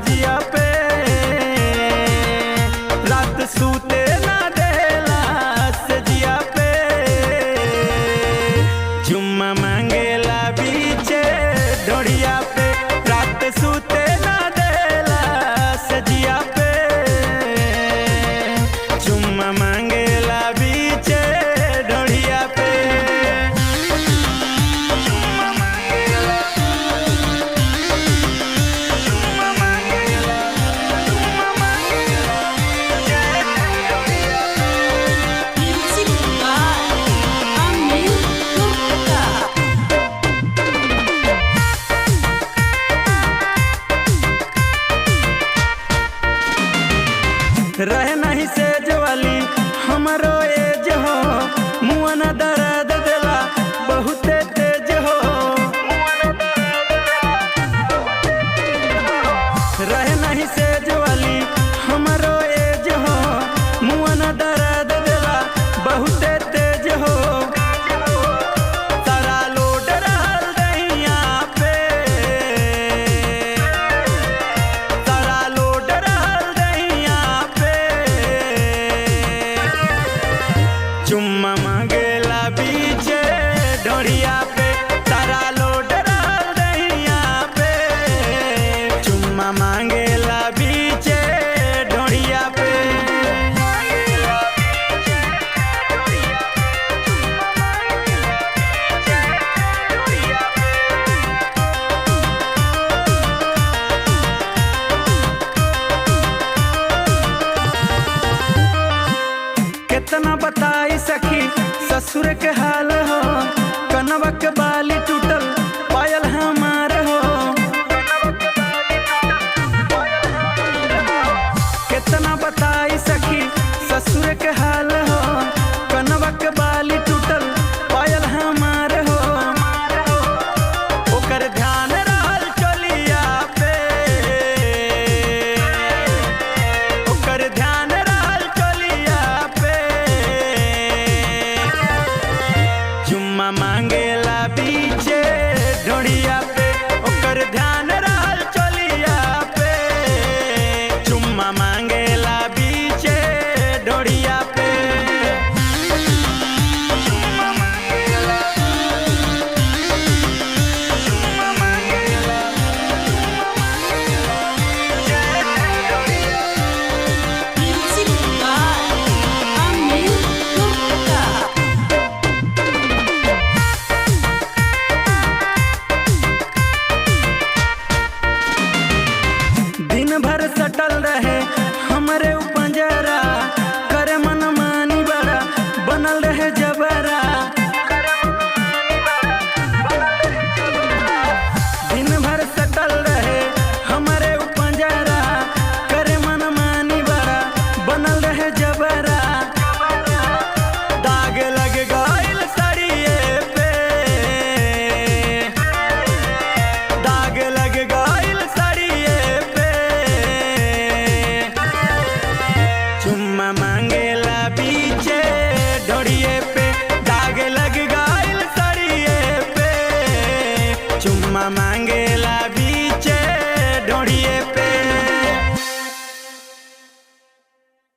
जिया पे रात सूते ना देला से जिया पे चुम्मा मांगेला बीचे ढोड़िया पे रात सूते ना देला से जिया पे चुम्मा मांगेला बीचे ढोड़िया पे रहे नहीं से जवाली हमारो एज हो मुआ न दर्द देला बहुत तेज हो रहे नहीं से जवाली हमारो एज हो मुआ न दर्द देला बहुत तेज हो तारा लोड रहल दहिया पे तारा लोड रहल दहिया पे चुम्मा मांगेला बीचे ढोड़िया पे तारा लोड रहल दहिया पे चुम्मा मांगेला बीचे ढोड़िया पे कितना बताई सखी ससुर के हाल हो कनवा के बाली टूटल पायल हमार हो कितना बताई सखी ससुर के हाल हो कनवा के बाली टूटल पायल हमार हो ओकर ध्यान रहल चलिया पे ओकर ध्यान रहल चलिया पे चुम्मा मांगेला बीचे ढोड़िया पे ओकर ध्यान रहल चलिया पे चुम्मा मांगेला बीचे ढोड़िया पे दिन भर सटल रहे हमरे उपंजरा करे मन मानी बड़ा बनल रहे जबरा दिन भर सटल रहे हमरे उपंजरा करे मन मानी बड़ा बनल रहे जबरा दाग लग गइल सड़िए पे दाग लग गइल सड़िए पे चुम्मा मांगेला बीचे ढोड़िए पे दाग लग गइल सड़िए पे चुम्मा